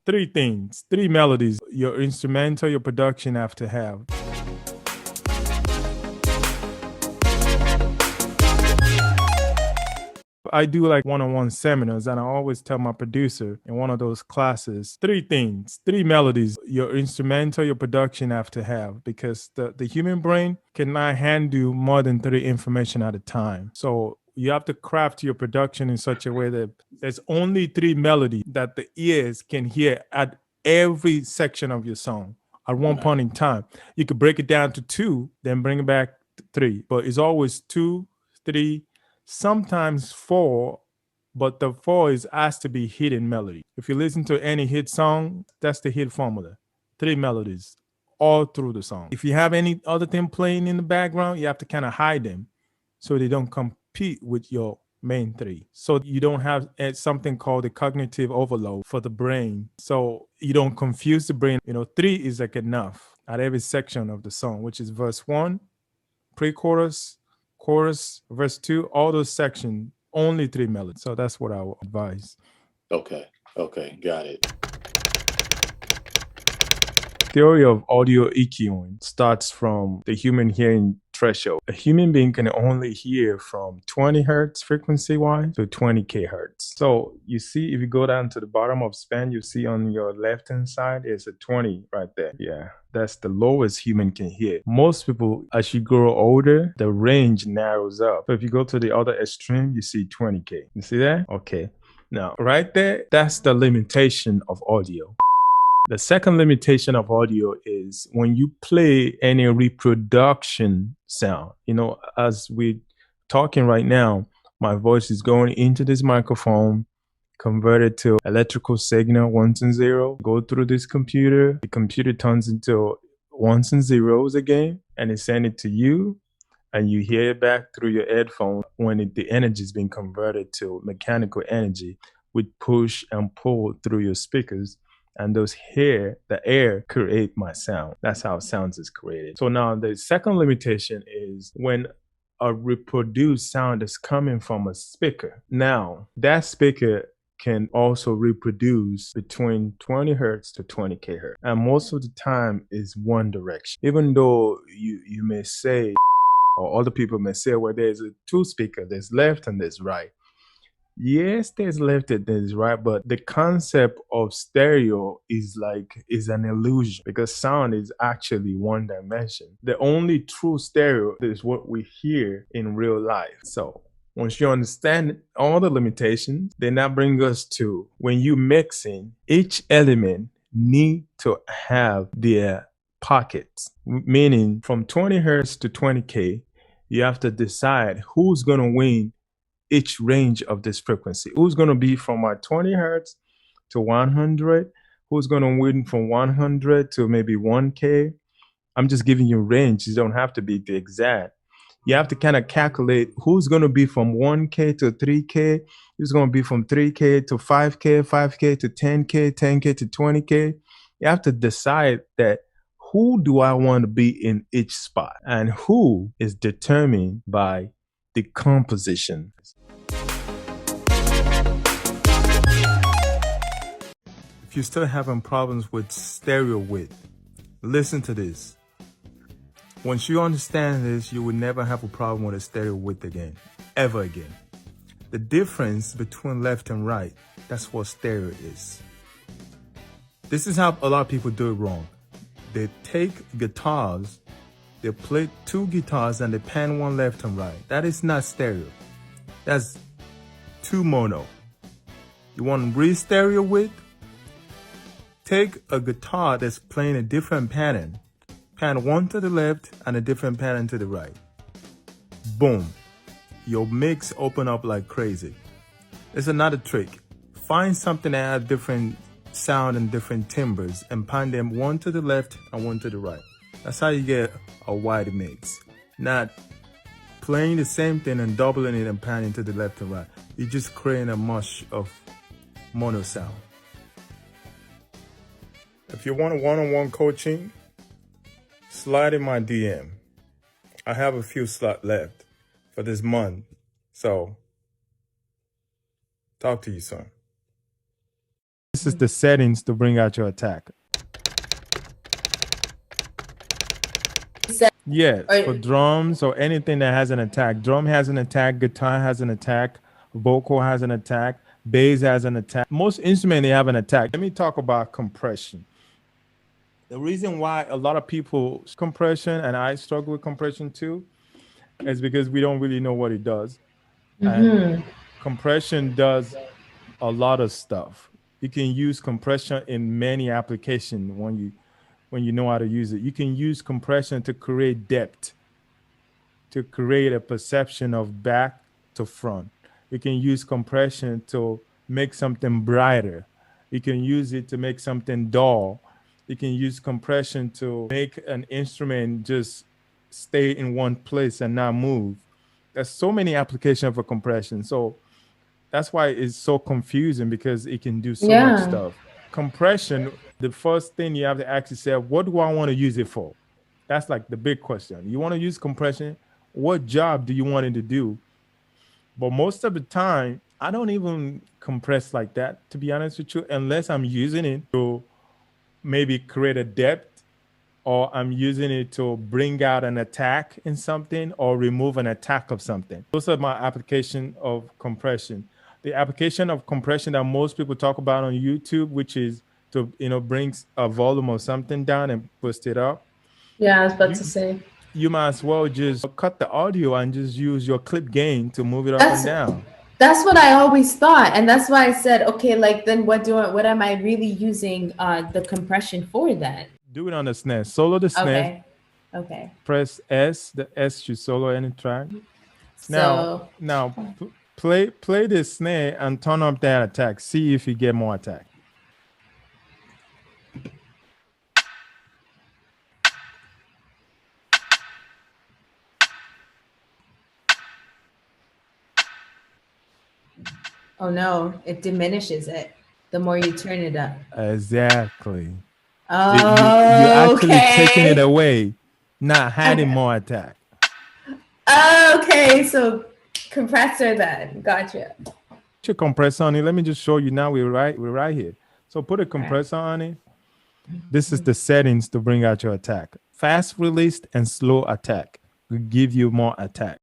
Three things, three melodies your instrumental, your production have to have. I do like one-on-one seminars, and I always tell my producer in one of those classes, three things, three melodies your instrumental, your production have to have, because the human brain cannot handle more than three information at a time. So you have to craft your production in such a way that there's only three melodies that the ears can hear at every section of your song at one point in time. You could break it down to two, then bring it back to three, but it's always two, three, sometimes four, but the four is asked to be hidden melody. If you listen to any hit song, that's the hit formula. Three melodies all through the song. If you have any other thing playing in the background, you have to kind of hide them so they don't compete with your main three. So you don't have something called a cognitive overload for the brain. So you don't confuse the brain. Three is like enough at every section of the song, which is verse one, pre-chorus, chorus, verse two, all those sections, only three melodies. So that's what I would advise. Okay, got it. Theory of audio EQing starts from the human hearing threshold. A human being can only hear from 20 hertz frequency wise to 20k hertz. So you see, if you go down to the bottom of span, you see on your left hand side is a 20 right there. Yeah, that's the lowest human can hear. Most people, as you grow older, the range narrows up. So if you go to the other extreme, you see 20k. You see that? Okay. Now, right there, that's the limitation of audio. The second limitation of audio is when you play any reproduction sound. As we're talking right now, my voice is going into this microphone, converted to electrical signal, ones and zeros, go through this computer. The computer turns into ones and zeros again, and it sends it to you, and you hear it back through your headphone when the energy is being converted to mechanical energy with push and pull through your speakers. And the air create my sound. That's how sounds is created. So now the second limitation is when a reproduced sound is coming from a speaker. Now that speaker can also reproduce between 20 hertz to 20k hertz. And most of the time is one direction. Even though you may say, or other people may say, well, there's a two speaker, there's left and there's right. Yes, there's left and there's right, but the concept of stereo is an illusion, because sound is actually one dimension. The only true stereo is what we hear in real life. So once you understand all the limitations, then that brings us to when you mixing, each element need to have their pockets, meaning from 20 hertz to 20k, you have to decide who's going to win each range of this frequency. Who's going to be from 20 hertz to 100? Who's going to win from 100 to maybe 1K? I'm just giving you range. You don't have to be the exact. You have to kind of calculate who's going to be from 1K to 3K, who's going to be from 3K to 5K, 5K to 10K, 10K to 20K. You have to decide that who do I want to be in each spot, and who is determined by the composition. If you're still having problems with stereo width, listen to this. Once you understand this, you will never have a problem with a stereo width again, ever again. The difference between left and right, that's what stereo is. This is how a lot of people do it wrong. They take guitars, they play two guitars and they pan one left and right. That is not stereo. That's two mono. You want real stereo width? Take a guitar that's playing a different pattern. Pan one to the left and a different pattern to the right. Boom. Your mix open up like crazy. There's another trick. Find something that has different sound and different timbres and pan them one to the left and one to the right. That's how you get a wide mix. Not playing the same thing and doubling it and panning to the left and right. You're just creating a mush of mono sound. If you want a one-on-one coaching, slide in my DM. I have a few slots left for this month. So, talk to you soon. This This is the settings to bring out your attack. Yeah, for drums or anything that has an attack. Drum has an attack, guitar has an attack, vocal has an attack, bass has an attack. Most instruments, they have an attack. Let me talk about compression. The reason why a lot of people compression, and I struggle with compression too, is because we don't really know what it does. And compression does a lot of stuff. You can use compression in many applications when you know how to use it. You can use compression to create depth, to create a perception of back to front. You can use compression to make something brighter. You can use it to make something dull. You can use compression to make an instrument just stay in one place and not move. There's so many applications for compression. So that's why it's so confusing, because it can do so much stuff. Compression, the first thing you have to ask yourself, what do I want to use it for? That's like the big question. You want to use compression? What job do you want it to do? But most of the time, I don't even compress like that, to be honest with you, unless I'm using it to maybe create a depth, or I'm using it to bring out an attack in something or remove an attack of something. Those are my application of compression. The application of compression that most people talk about on YouTube, which is to bring a volume of something down and boost it up. Yeah, I was about to say. You might as well just cut the audio and just use your clip gain to move it up and down. That's what I always thought, and that's why I said, okay, like then what am I really using the compression for then? Do it on the snare. Solo the snare. Okay. Press S. The S should solo any track. Now play the snare and turn up that attack. See if you get more attack. Oh no, it diminishes it the more you turn it up. Exactly. Oh, you're actually taking it away, not adding more attack. Okay, so compressor then. Gotcha. Put your compressor on it. Let me just show you now. We're right here. So put a compressor on it. This is the settings to bring out your attack. Fast released and slow attack will give you more attack.